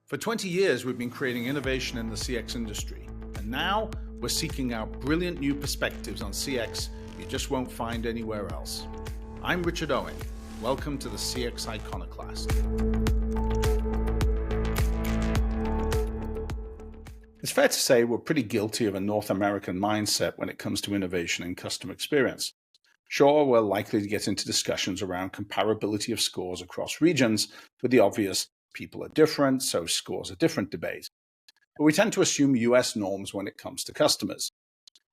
For 20 years, we've been creating innovation in the CX industry, and now we're seeking out brilliant new perspectives on CX you just won't find anywhere else. I'm Richard Owen. Welcome to the CX Iconoclast. It's fair to say we're pretty guilty of a North American mindset when it comes to innovation and customer experience. Sure, we're likely to get into discussions around comparability of scores across regions with the obvious people are different, so scores are different debate. But we tend to assume US norms when it comes to customers.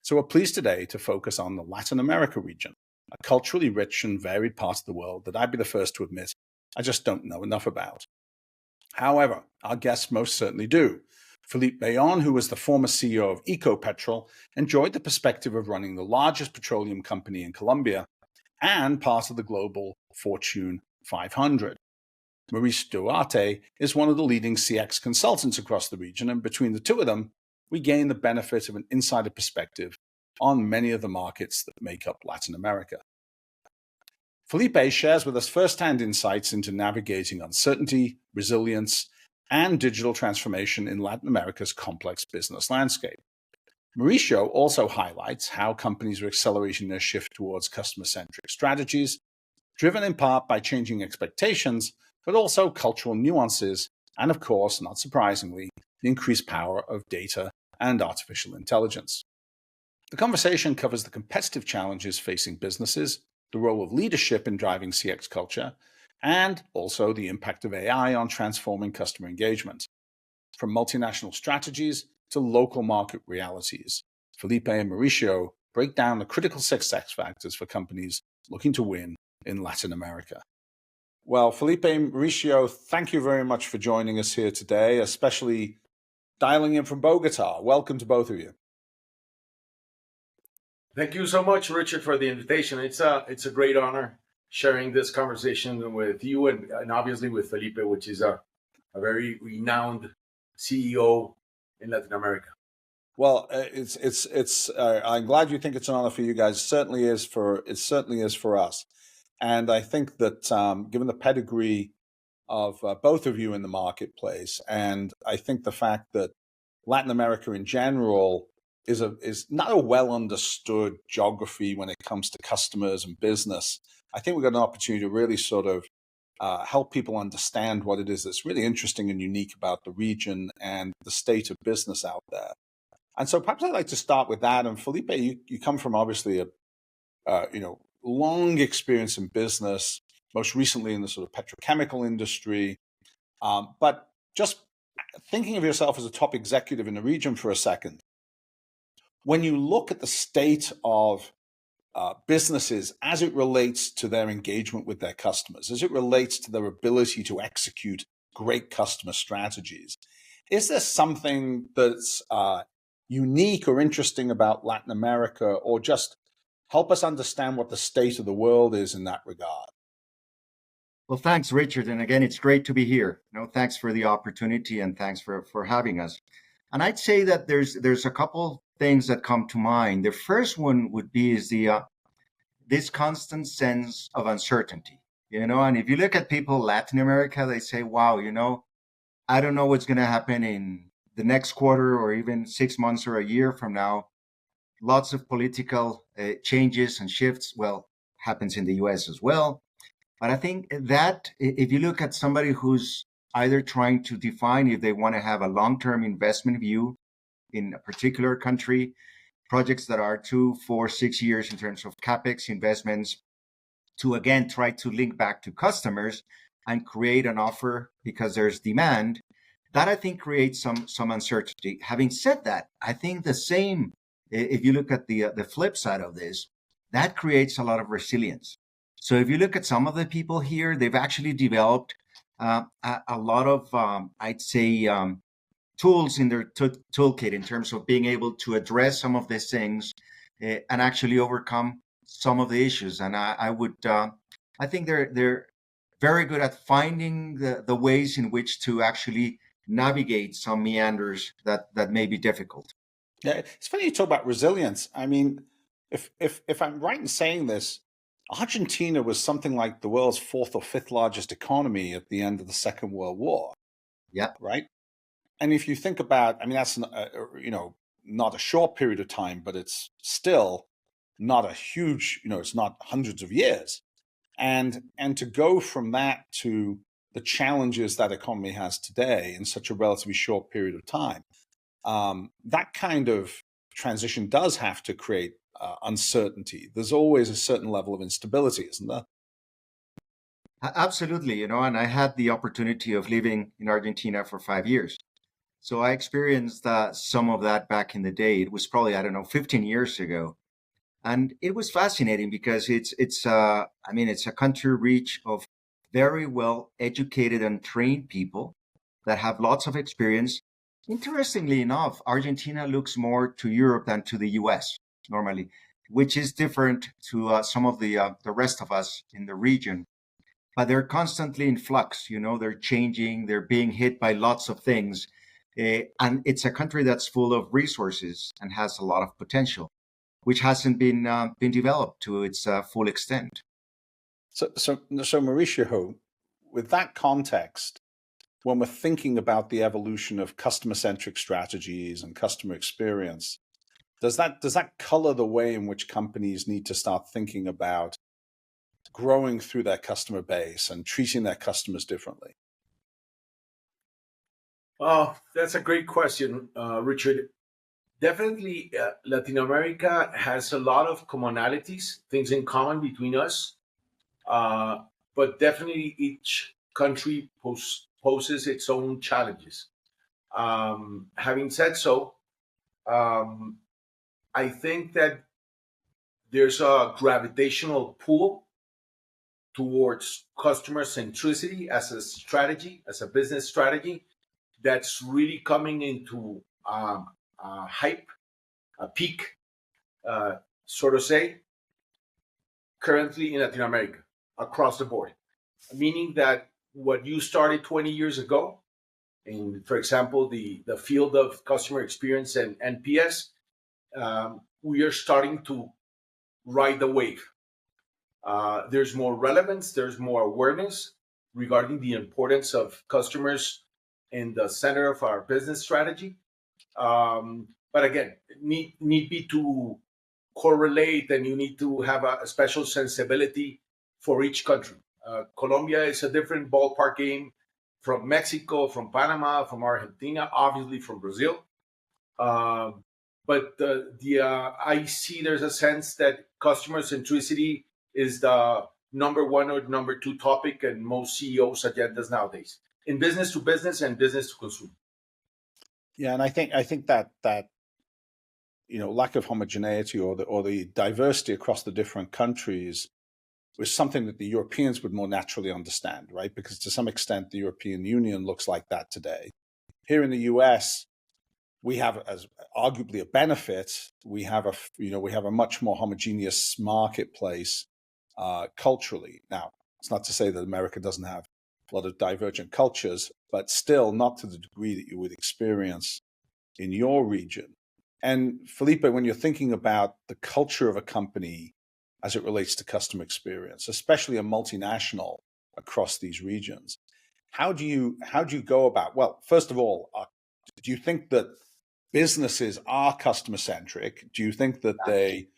So we're pleased today to focus on the Latin America region, a culturally rich and varied part of the world that I'd be the first to admit I just don't know enough about. However, our guests most certainly do. Felipe Bayón, who was the former CEO of Ecopetrol, enjoyed the perspective of running the largest petroleum company in Colombia and part of the global Fortune 500. Mauricio Duarte is one of the leading CX consultants across the region, and between the two of them, we gain the benefit of an insider perspective on many of the markets that make up Latin America. Felipe shares with us firsthand insights into navigating uncertainty, resilience, and digital transformation in Latin America's complex business landscape. Mauricio also highlights how companies are accelerating their shift towards customer-centric strategies, driven in part by changing expectations, but also cultural nuances, and of course, not surprisingly, the increased power of data and artificial intelligence. The conversation covers the competitive challenges facing businesses, the role of leadership in driving CX culture, and also the impact of AI on transforming customer engagement. From multinational strategies to local market realities, Felipe and Mauricio break down the critical success factors for companies looking to win in Latin America. Well, Felipe and Mauricio, thank you very much for joining us here today, especially dialing in from Bogota. Welcome to both of you. Thank you so much, Richard, for the invitation. It's a great honor sharing this conversation with you and obviously with Felipe, which is a very renowned CEO in Latin America. Well, I'm glad you think it's an honor for you guys. It certainly is for us. And I think that given the pedigree of both of you in the marketplace, and I think the fact that Latin America in general is not a well understood geography when it comes to customers and business, I think we've got an opportunity to really sort of help people understand what it is that's really interesting and unique about the region and the state of business out there. And so perhaps I'd like to start with that. And Felipe, you come from obviously a long experience in business, most recently in the sort of petrochemical industry. But just thinking of yourself as a top executive in the region for a second, when you look at the state of businesses as it relates to their engagement with their customers, as it relates to their ability to execute great customer strategies, is there something that's unique or interesting about Latin America, or just help us understand what the state of the world is in that regard? Well, thanks, Richard. And again, it's great to be here. Thanks for the opportunity and thanks for having us. And I'd say that there's a couple things that come to mind. The first one would be this constant sense of uncertainty. And if you look at people in Latin America, they say, wow, I don't know what's going to happen in the next quarter or even 6 months or a year from now. Lots of political changes and shifts. Well, happens in the US as well. But I think that if you look at somebody who's either trying to define if they want to have a long-term investment view in a particular country, projects that are 2, 4, 6 years in terms of CapEx investments, to again try to link back to customers and create an offer because there's demand, that I think creates some uncertainty. Having said that, I think the same, if you look at the flip side of this, that creates a lot of resilience. So if you look at some of the people here, they've actually developed a lot of, I'd say, tools in their toolkit in terms of being able to address some of these things and actually overcome some of the issues. And I think they're very good at finding the ways in which to actually navigate some meanders that may be difficult. Yeah, it's funny you talk about resilience. I mean, if I'm right in saying this, Argentina was something like the world's 4th or 5th largest economy at the end of the Second World War. Yeah. Right? And if you think about, I mean, that's not a short period of time, but it's still not a huge, it's not hundreds of years. And to go from that to the challenges that economy has today in such a relatively short period of time, that kind of transition does have to create uncertainty. There's always a certain level of instability, isn't there? Absolutely, and I had the opportunity of living in Argentina for 5 years. So I experienced some of that back in the day. It was probably, I don't know, 15 years ago. And it was fascinating because it's a country rich of very well educated and trained people that have lots of experience. Interestingly enough, Argentina looks more to Europe than to the US normally, which is different to some of the rest of us in the region. But they're constantly in flux. They're changing. They're being hit by lots of things, and it's a country that's full of resources and has a lot of potential, which hasn't been developed to its full extent. So Mauricio, with that context, when we're thinking about the evolution of customer-centric strategies and customer experience, does that color the way in which companies need to start thinking about growing through their customer base and treating their customers differently? Oh, that's a great question, Richard. Definitely, Latin America has a lot of commonalities, things in common between us. But definitely each country poses its own challenges. Having said so, I think that there's a gravitational pull towards customer centricity as a strategy, as a business strategy, that's really coming into hype, a peak, so to say, currently in Latin America, across the board. Meaning that what you started 20 years ago, in, for example, the field of customer experience and NPS, we are starting to ride the wave. There's more relevance, there's more awareness regarding the importance of customers in the center of our business strategy. But again, need be to correlate, and you need to have a special sensibility for each country. Colombia is a different ballpark game from Mexico, from Panama, from Argentina, obviously from Brazil. But I see there's a sense that customer centricity is the number one or number two topic in most CEOs' agendas nowadays, in business to business and business to consumer. Yeah, and I think that lack of homogeneity or the diversity across the different countries was something that the Europeans would more naturally understand, right? Because to some extent, the European Union looks like that today. Here in the US, we have, as arguably a benefit, we have a much more homogeneous marketplace culturally. Now, it's not to say that America doesn't have a lot of divergent cultures, but still not to the degree that you would experience in your region. And Felipe, when you're thinking about the culture of a company as it relates to customer experience, especially a multinational across these regions, how do you go about? Well, first of all, do you think that businesses are customer centric? Do you think that they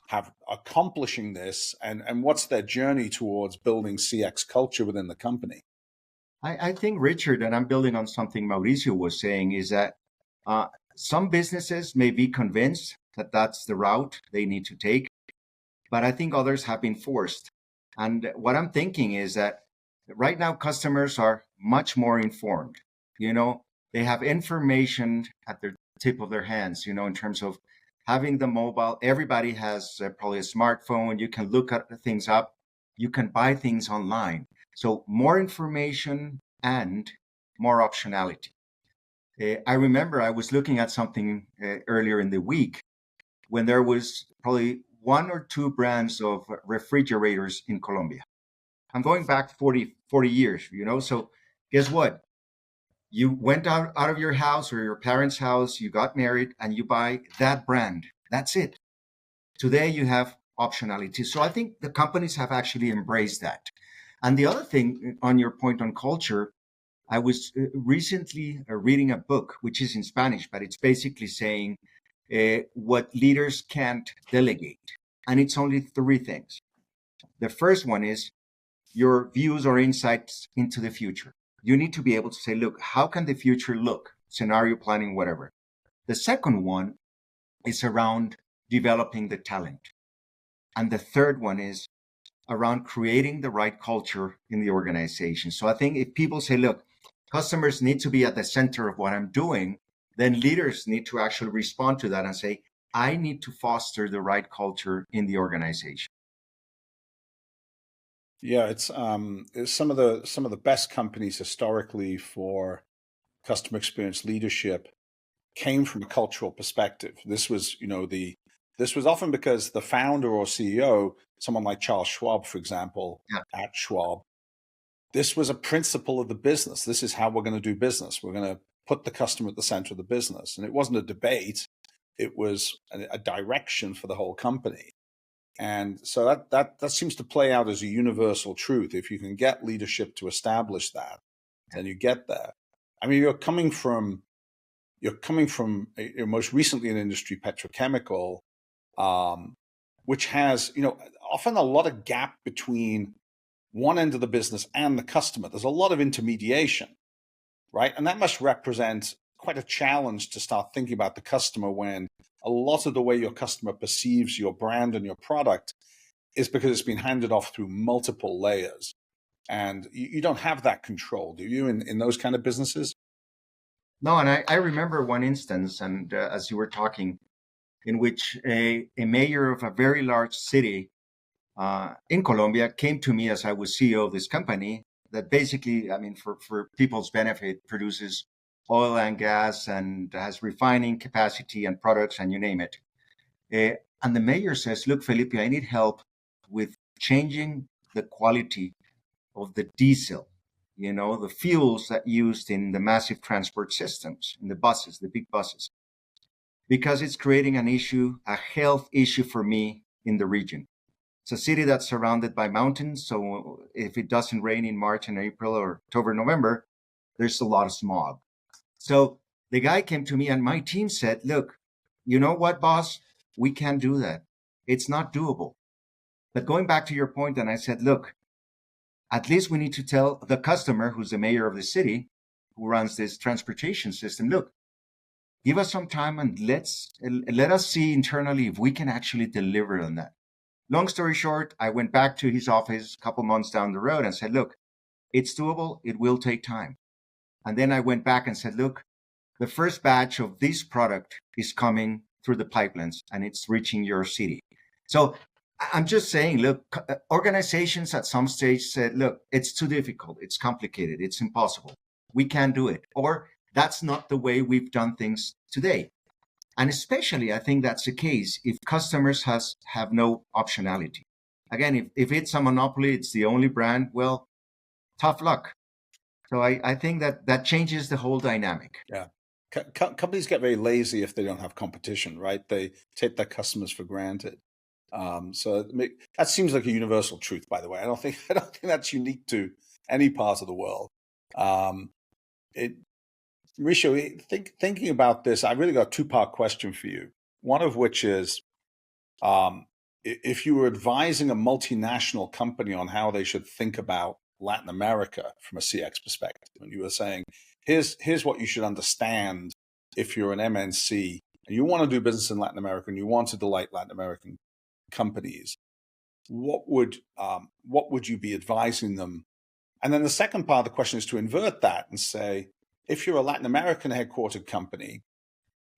have accomplishing this, and what's their journey towards building CX culture within the company? I think, Richard, and I'm building on something Mauricio was saying, is that some businesses may be convinced that that's the route they need to take, but I think others have been forced. And what I'm thinking is that right now customers are much more informed. They have information at the tip of their hands, in terms of having the mobile. Everybody has probably a smartphone. You can look at things up. You can buy things online. So more information and more optionality. I remember I was looking at something earlier in the week when there was probably one or two brands of refrigerators in Colombia. I'm going back 40 years, So guess what? You went out of your house or your parents' house, you got married, and you buy that brand. That's it. Today you have optionality. So I think the companies have actually embraced that. And the other thing, on your point on culture, I was recently reading a book, which is in Spanish, but it's basically saying what leaders can't delegate. And it's only three things. The first one is your views or insights into the future. You need to be able to say, look, how can the future look? Scenario planning, whatever. The second one is around developing the talent. And the third one is around creating the right culture in the organization. So I think if people say, look, customers need to be at the center of what I'm doing, then leaders need to actually respond to that and say, I need to foster the right culture in the organization. Yeah, it's some of the best companies historically for customer experience leadership came from a cultural perspective. This was, this was often because the founder or CEO, someone like Charles Schwab, for example, at Schwab, this was a principle of the business. This is how we're going to do business. We're going to put the customer at the center of the business. And it wasn't a debate. It was a direction for the whole company. And so that seems to play out as a universal truth. If you can get leadership to establish that, then you get there. I mean, you're coming from most recently an industry, petrochemical, which has, often a lot of gap between one end of the business and the customer. There's a lot of intermediation, right? And that must represent quite a challenge to start thinking about the customer when a lot of the way your customer perceives your brand and your product is because it's been handed off through multiple layers. And you don't have that control, do you, in those kind of businesses? No, and I remember one instance, and as you were talking, in which a mayor of a very large city in Colombia came to me as I was CEO of this company that basically, I mean, for people's benefit, produces oil and gas and has refining capacity and products and you name it. And the mayor says, look, Felipe, I need help with changing the quality of the diesel, the fuels that used in the massive transport systems, in the buses, the big buses, because it's creating an issue, a health issue for me in the region. It's a city that's surrounded by mountains. So if it doesn't rain in March and April or October, November, there's a lot of smog. So the guy came to me and my team said, look, you know what, boss? We can't do that. It's not doable. But going back to your point, and I said, look, at least we need to tell the customer, who's the mayor of the city, who runs this transportation system, look, give us some time and let us see internally if we can actually deliver on that. Long story short, I went back to his office a couple months down the road and said, look, it's doable. It will take time. And then I went back and said, look, the first batch of this product is coming through the pipelines and it's reaching your city. So I'm just saying, look, organizations at some stage said, look, it's too difficult. It's complicated. It's impossible. We can't do it. Or that's not the way we've done things today. And especially, I think that's the case if customers have no optionality. Again, if it's a monopoly, it's the only brand, well, tough luck. So I think that changes the whole dynamic. Yeah. Companies get very lazy if they don't have competition, right? They take their customers for granted. So that seems like a universal truth, by the way. I don't think that's unique to any part of the world. Mauricio, thinking about this, I really got a two-part question for you. One of which is, if you were advising a multinational company on how they should think about Latin America from a CX perspective, and you were saying, here's what you should understand if you're an MNC and you want to do business in Latin America and you want to delight Latin American companies, what would you be advising them? And then the second part of the question is to invert that and say, if you're a Latin American headquartered company,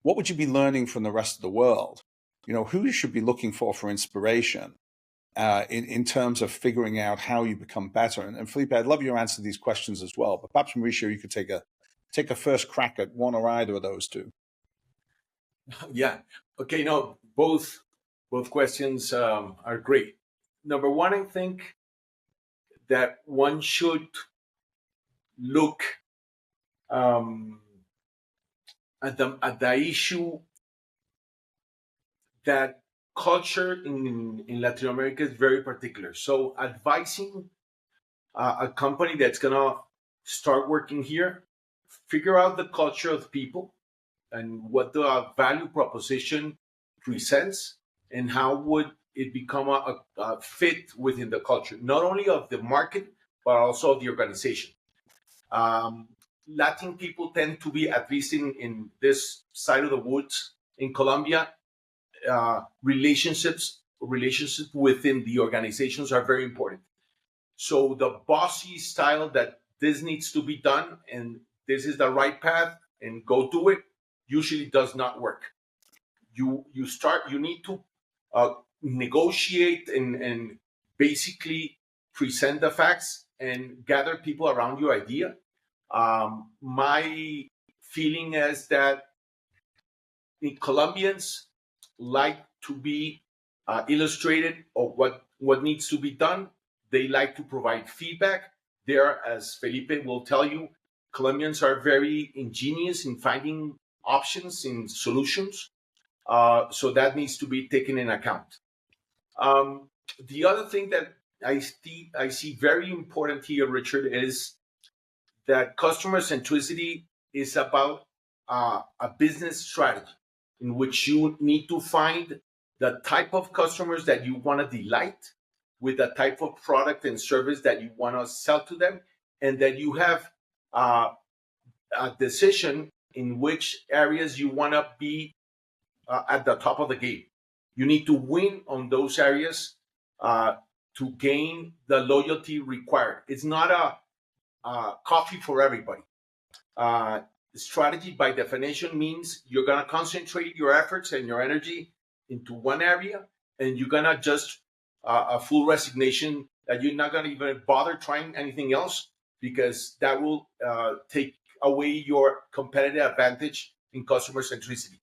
what would you be learning from the rest of the world? Who you should be looking for inspiration in terms of figuring out how you become better. And Felipe, I'd love your answer to these questions as well. But perhaps, Mauricio, you could take a first crack at one or either of those two. Yeah. Okay. No, both questions are great. Number one, I think that one should look at the issue that culture in Latin America is very particular. So advising a company that's gonna start working here, figure out the culture of people and what the value proposition presents, and how would it become a fit within the culture, not only of the market, but also of the organization. Latin people tend to be, at least in this side of the woods in Colombia, relationships within the organizations are very important. So the bossy style that this needs to be done and this is the right path and go do it usually does not work. You need to negotiate and basically present the facts and gather people around your idea. My feeling is that Colombians like to be illustrated of what needs to be done. They like to provide feedback. There, as Felipe will tell you, Colombians are very ingenious in finding options and solutions. So that needs to be taken in account. The other thing that I see very important here, Richard, is that customer centricity is about a business strategy in which you need to find the type of customers that you want to delight with the type of product and service that you want to sell to them, and that you have a decision in which areas you want to be at the top of the game. You need to win on those areas to gain the loyalty required. It's not a coffee for everybody. Strategy, by definition, means you're going to concentrate your efforts and your energy into one area, and you're going to just a full resignation that you're not going to even bother trying anything else, because that will take away your competitive advantage in customer centricity.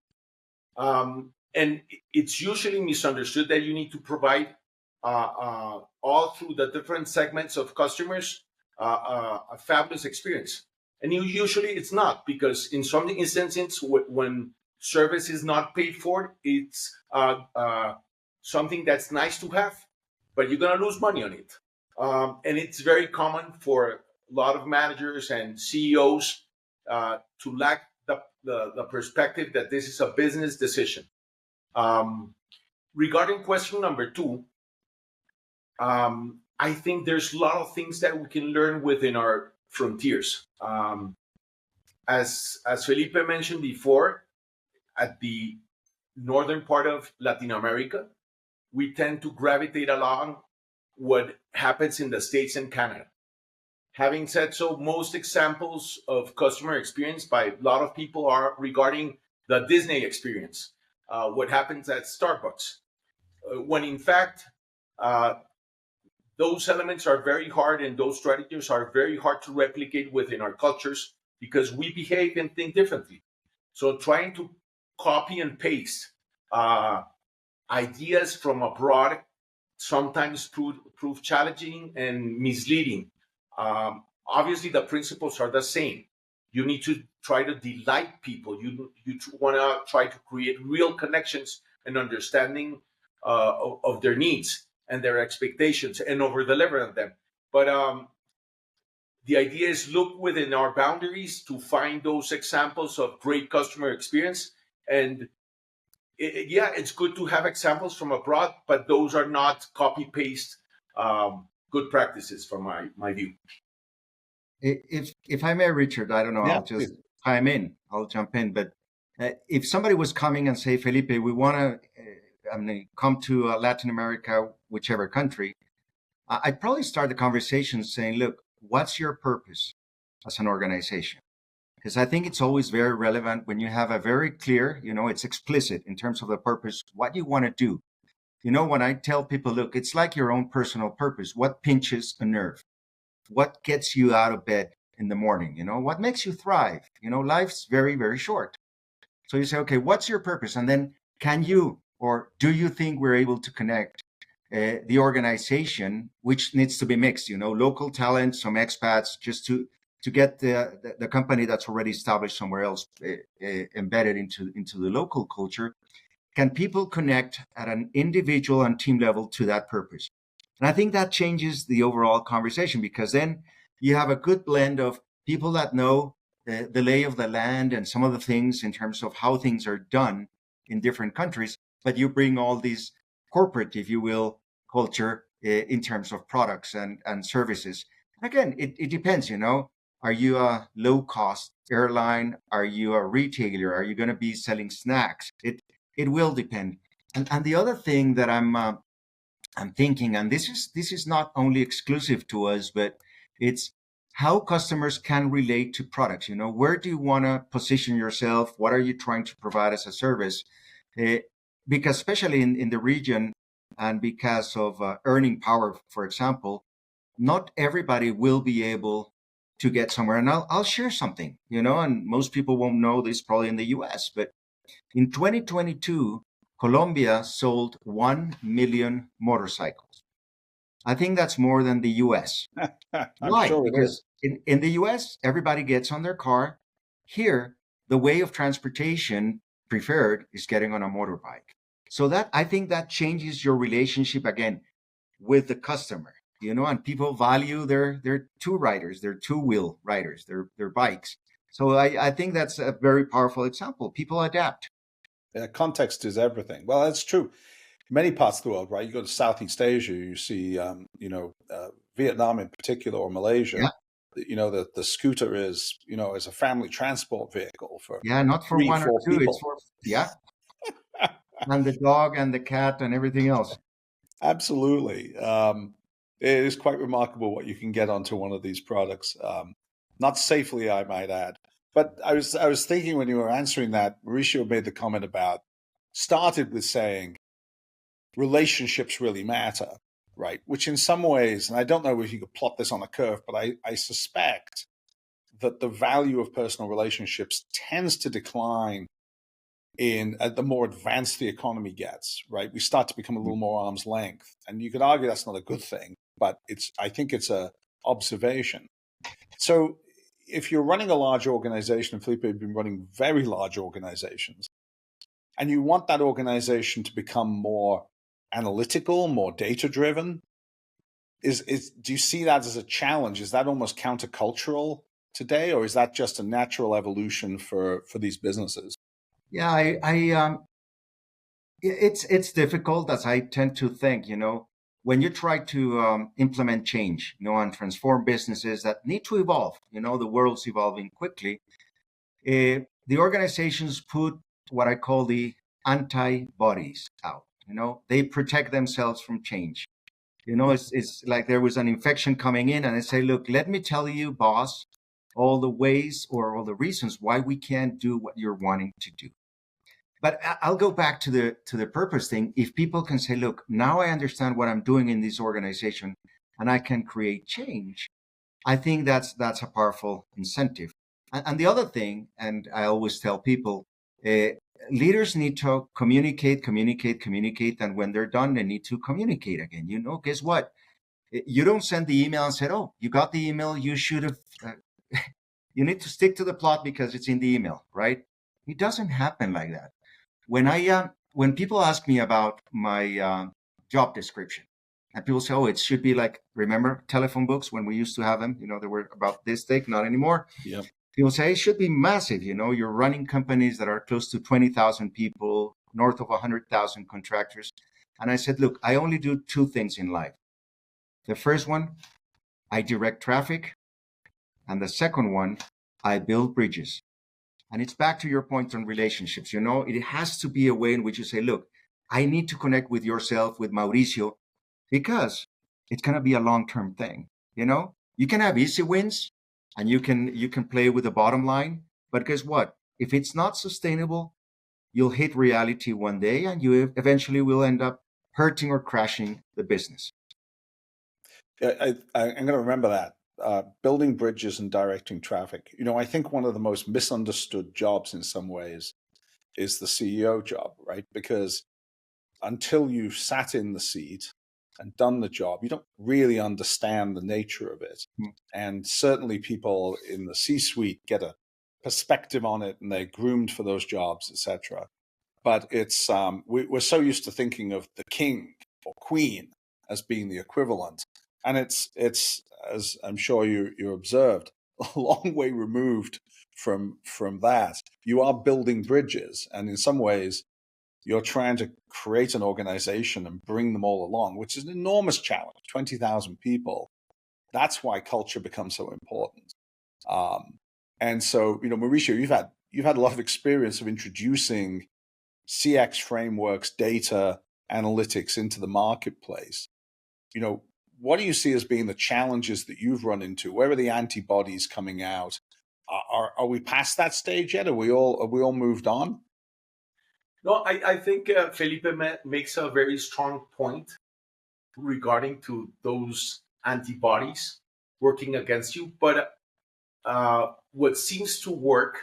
And it's usually misunderstood that you need to provide all through the different segments of customers a fabulous experience. And usually it's not, because in some instances, when service is not paid for, it's something that's nice to have, but you're going to lose money on it. And it's very common for a lot of managers and CEOs to lack the perspective that this is a business decision. Regarding question number 2, I think there's a lot of things that we can learn within our frontiers. As Felipe mentioned before, at the northern part of Latin America, we tend to gravitate along what happens in the States and Canada. Having said so, most examples of customer experience by a lot of people are regarding the Disney experience, what happens at Starbucks, when in fact, those elements are very hard, and those strategies are very hard to replicate within our cultures because we behave and think differently. So trying to copy and paste ideas from abroad sometimes prove challenging and misleading. Obviously, the principles are the same. You need to try to delight people. You want to try to create real connections and understanding of their needs and their expectations and over-deliver on them. But the idea is look within our boundaries to find those examples of great customer experience. And it's good to have examples from abroad, but those are not copy-paste good practices from my view. If I may, Richard, I don't know, I'll just chime in. I'll jump in. But if somebody was coming and say, Felipe, we want to come to Latin America, whichever country, I'd probably start the conversation saying, look, what's your purpose as an organization? Because I think it's always very relevant when you have a very clear, it's explicit in terms of the purpose, what you want to do. When I tell people, look, it's like your own personal purpose. What pinches a nerve? What gets you out of bed in the morning? What makes you thrive? Life's very, very short. So you say, okay, what's your purpose? And then can you, or do you think we're able to connect the organization, which needs to be mixed, local talent, some expats, just to get the company that's already established somewhere else embedded into the local culture? Can people connect at an individual and team level to that purpose? And I think that changes the overall conversation, because then you have a good blend of people that know the lay of the land and some of the things in terms of how things are done in different countries, but you bring all these corporate, if you will, culture in terms of products and services. Again, it depends, Are you a low cost airline? Are you a retailer? Are you going to be selling snacks? It will depend. And the other thing that I'm thinking, and this is not only exclusive to us, but it's how customers can relate to products. Where do you want to position yourself? What are you trying to provide as a service? Uh, because especially in the region and because of earning power, for example, not everybody will be able to get somewhere. And I'll share something, and most people won't know this probably in the US, but in 2022, Colombia sold 1 million motorcycles. I think that's more than the US. I'm Why? sure it is. Because in the US, everybody gets on their car. Here, the way of transportation preferred is getting on a motorbike. So that I think that changes your relationship again with the customer, and people value their two riders, their two-wheel riders, their bikes. So I think that's a very powerful example. People adapt. Context is everything. Well, that's true. In many parts of the world, right? You go to Southeast Asia, you see, Vietnam in particular, or Malaysia. Yeah. The scooter is a family transport vehicle for Yeah, not for three, one or four two. It's people. for, yeah. And the dog and the cat and everything else. Absolutely. It is quite remarkable what you can get onto one of these products. Not safely, I might add. But I was thinking when you were answering that, Mauricio made the comment started with saying relationships really matter, right? Which in some ways, and I don't know if you could plot this on a curve, but I suspect that the value of personal relationships tends to decline the more advanced the economy gets, right? We start to become a little more arm's length. And you could argue that's not a good thing, but I think it's a observation. So if you're running a large organization, and Felipe have been running very large organizations, and you want that organization to become more analytical, more data driven, do you see that as a challenge? Is that almost countercultural today, or is that just a natural evolution for these businesses? Yeah, it's difficult, as I tend to think. When you try to implement change, and transform businesses that need to evolve. The world's evolving quickly. The organizations put what I call the antibodies out. They protect themselves from change. It's like there was an infection coming in, and I say, look, let me tell you, boss, all the ways or all the reasons why we can't do what you're wanting to do. But I'll go back to the purpose thing. If people can say, look, now I understand what I'm doing in this organization and I can create change, I think that's a powerful incentive. And the other thing, and I always tell people, leaders need to communicate. And when they're done, they need to communicate again. Guess what? You don't send the email and say, oh, you got the email. You should have, you need to stick to the plot because it's in the email, right? It doesn't happen like that. When people ask me about my job description, and people say, "Oh, it should be like, remember telephone books when we used to have them? They were about this thick, not anymore." Yeah. People say it should be massive. You're running companies that are close to 20,000 people, north of 100,000 contractors. And I said, "Look, I only do two things in life. The first one, I direct traffic, and the second one, I build bridges." And it's back to your point on relationships. It has to be a way in which you say, look, I need to connect with yourself, with Mauricio, because it's going to be a long-term thing. You can have easy wins and you can play with the bottom line. But guess what? If it's not sustainable, you'll hit reality one day and you eventually will end up hurting or crashing the business. I'm going to remember that. Building bridges and directing traffic. I think one of the most misunderstood jobs in some ways is the CEO job, right? Because until you've sat in the seat and done the job, you don't really understand the nature of it. And certainly people in the C-suite get a perspective on it and they're groomed for those jobs, etc. But it's we're so used to thinking of the king or queen as being the equivalent. And it's as I'm sure you observed, a long way removed from that. You are building bridges, and in some ways, you're trying to create an organization and bring them all along, which is an enormous challenge. 20,000 people. That's why culture becomes so important. And so, Mauricio, you've had a lot of experience of introducing CX frameworks, data analytics into the marketplace. What do you see as being the challenges that you've run into? Where are the antibodies coming out? Are we past that stage yet? Are we all moved on? No, I think Felipe makes a very strong point regarding to those antibodies working against you. But what seems to work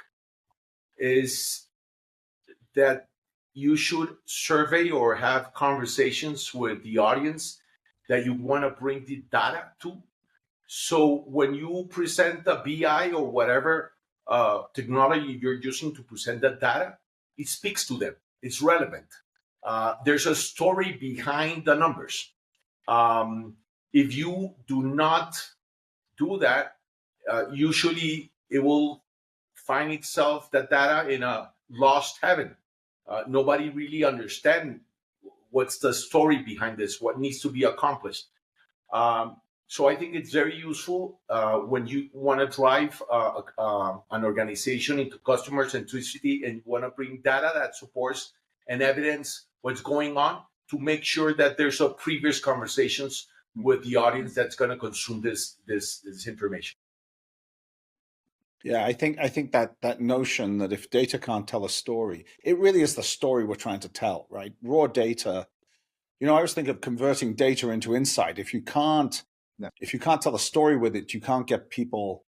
is that you should survey or have conversations with the audience that you want to bring the data to. So when you present the BI or whatever technology you're using to present that data, it speaks to them. It's relevant. There's a story behind the numbers. If you do not do that, usually it will find itself, that data, in a lost heaven. Nobody really understands what's the story behind this, what needs to be accomplished. So I think it's very useful when you want to drive an organization into customer centricity and you want to bring data that supports and evidence what's going on, to make sure that there's a previous conversations with the audience that's going to consume this information. Yeah, I think that notion that if data can't tell a story, it really is the story we're trying to tell, right? Raw data. I always think of converting data into insight. If you can't tell a story with it, you can't get people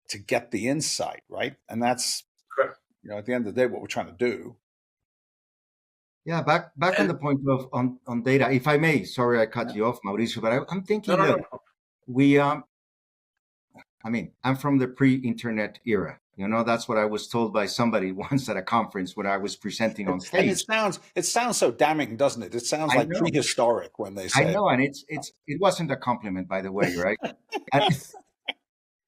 to get the insight, right? And that's correct. At the end of the day, what we're trying to do. Yeah, back on the point of on data, if I may. Sorry, I cut you off, Mauricio, but I'm thinking that we I'm from the pre-internet era. That's what I was told by somebody once at a conference when I was presenting on stage. And it sounds so damning, doesn't it? It sounds like prehistoric when they say. I know, and it wasn't a compliment, by the way, right?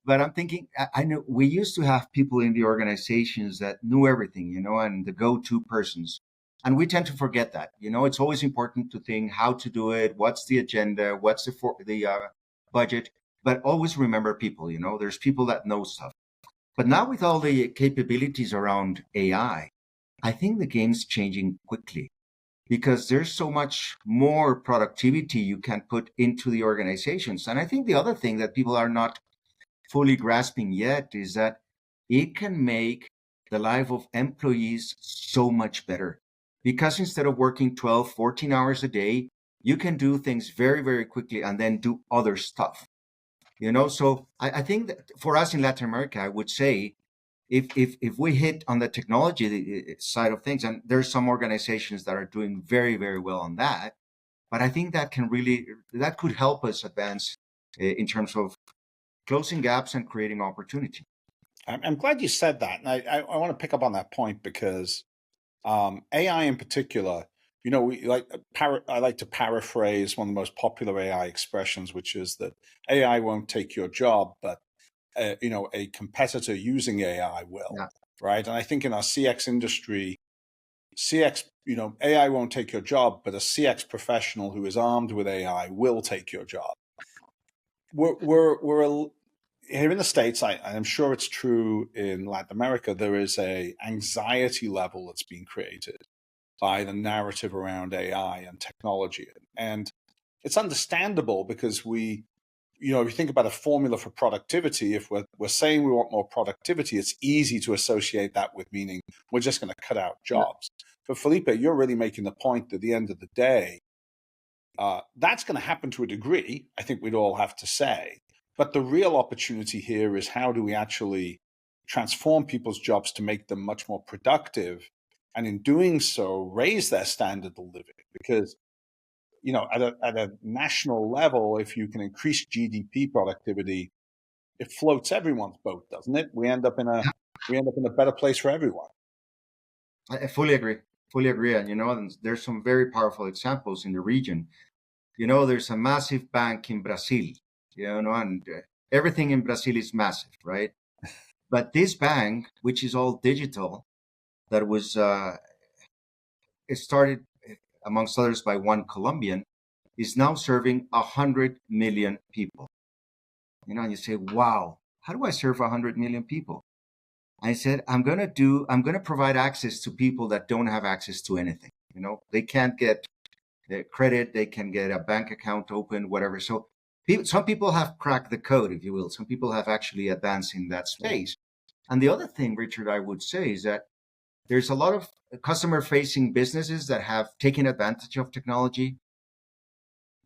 But I'm thinking, I know we used to have people in the organizations that knew everything, and the go-to persons. And we tend to forget that. It's always important to think how to do it, what's the agenda, what's the budget, but always remember people. There's people that know stuff. But now with all the capabilities around AI, I think the game's changing quickly, because there's so much more productivity you can put into the organizations. And I think the other thing that people are not fully grasping yet is that it can make the life of employees so much better. Because instead of working 12, 14 hours a day, you can do things very, very quickly and then do other stuff. So I think that for us in Latin America, I would say, if we hit on the technology side of things, and there's some organizations that are doing very, very well on that, but I think that could help us advance in terms of closing gaps and creating opportunity. I'm glad you said that. And I want to pick up on that point, because AI in particular, I like to paraphrase one of the most popular AI expressions, which is that AI won't take your job, but a competitor using AI will, right? And I think in our CX industry, AI won't take your job, but a CX professional who is armed with AI will take your job. We're here in the States, I'm sure it's true in Latin America, there is a anxiety level that's being created by the narrative around AI and technology. And it's understandable, because if you think about a formula for productivity, if we're saying we want more productivity, it's easy to associate that with meaning we're just going to cut out jobs. But Felipe, you're really making the point that at the end of the day, that's going to happen to a degree, I think we'd all have to say. But the real opportunity here is, how do we actually transform people's jobs to make them much more productive, and in doing so, raise their standard of living? Because, at a national level, if you can increase GDP productivity, it floats everyone's boat, doesn't it? We end up in a better place for everyone. I fully agree. And there's some very powerful examples in the region. There's a massive bank in Brazil, and everything in Brazil is massive, right? But this bank, which is all digital, that was it started amongst others by one Colombian, is now serving 100 million people. And you say, wow, how do I serve 100 million people? I said, I'm going to provide access to people that don't have access to anything. They can't get the credit, they can get a bank account open, whatever. So some people have cracked the code, if you will. Some people have actually advanced in that space. And the other thing, Richard, I would say is that there's a lot of customer-facing businesses that have taken advantage of technology.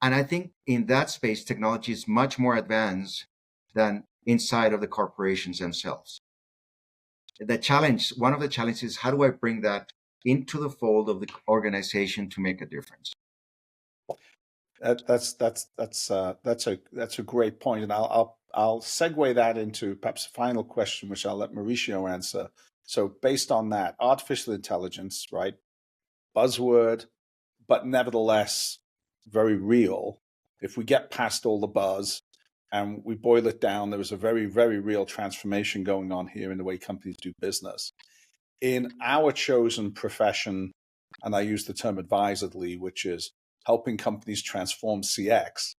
And I think in that space, technology is much more advanced than inside of the corporations themselves. One of the challenges is, how do I bring that into the fold of the organization to make a difference? That's a great point, and I'll segue that into perhaps a final question, which I'll let Mauricio answer. So, based on that, artificial intelligence, right? Buzzword, but nevertheless very real. If we get past all the buzz and we boil it down, there is a very, very real transformation going on here in the way companies do business. In our chosen profession, and I use the term advisedly, which is helping companies transform CX,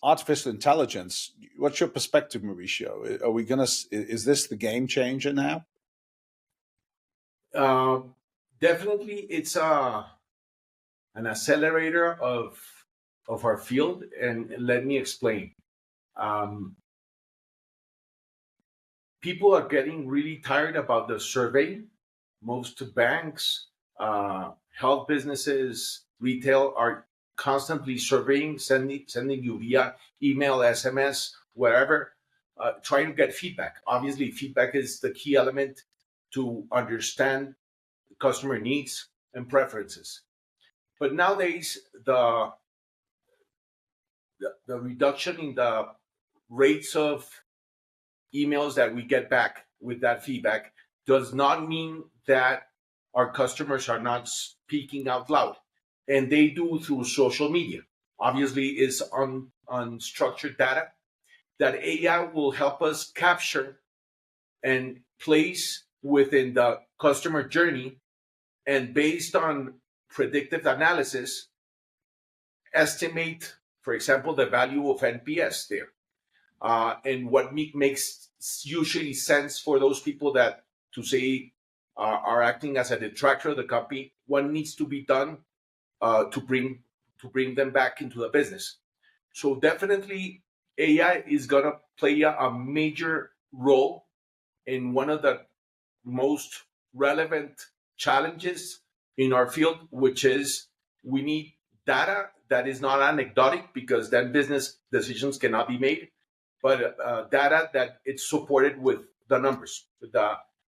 artificial intelligence, what's your perspective, Mauricio? Is this the game changer now? Definitely, it's an accelerator of our field, and let me explain. People are getting really tired about the survey. Most banks, health businesses, retail are constantly surveying, sending you via email, SMS, wherever, trying to get feedback. Obviously, feedback is the key element to understand customer needs and preferences. But nowadays, the reduction in the rates of emails that we get back with that feedback does not mean that our customers are not speaking out loud. And they do through social media. Obviously, it's unstructured data that AI will help us capture and place within the customer journey, and based on predictive analysis, estimate, for example, the value of NPS there. And what makes usually sense for those people that, to say, are acting as a detractor of the company, what needs to be done to bring them back into the business. So definitely AI is going to play a major role in one of the most relevant challenges in our field, which is we need data that is not anecdotic, because then business decisions cannot be made, but data that it's supported with the numbers,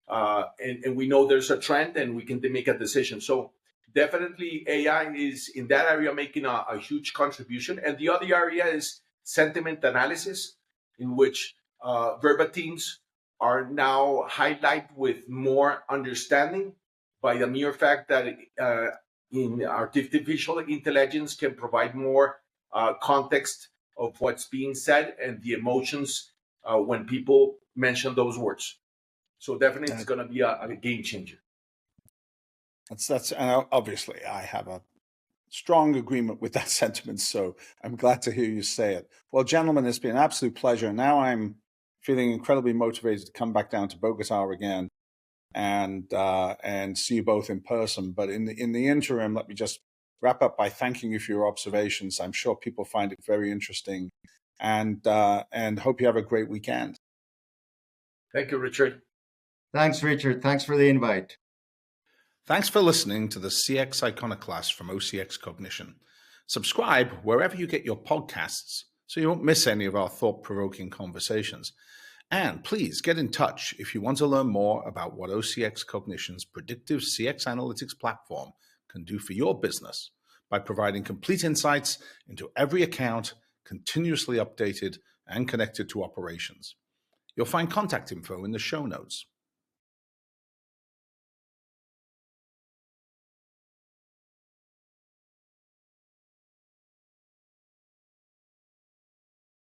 and we know there's a trend and we can make a decision. So definitely AI is in that area making a huge contribution. And the other area is sentiment analysis, in which verbatims are now highlighted with more understanding by the mere fact that in artificial intelligence can provide more context of what's being said and the emotions when people mention those words. So definitely it's going to be a game changer. That's obviously I have a strong agreement with that sentiment, so I'm glad to hear you say it. Well, gentlemen, it's been an absolute pleasure. Now I'm feeling incredibly motivated to come back down to Bogota again and see you both in person. But in the interim, let me just wrap up by thanking you for your observations. I'm sure people find it very interesting, and hope you have a great weekend. Thank you, Richard. Thanks, Richard. Thanks for the invite. Thanks for listening to the CX Iconoclast from OCX Cognition. Subscribe wherever you get your podcasts so you won't miss any of our thought-provoking conversations. And please get in touch if you want to learn more about what OCX Cognition's predictive CX analytics platform can do for your business by providing complete insights into every account, continuously updated and connected to operations. You'll find contact info in the show notes.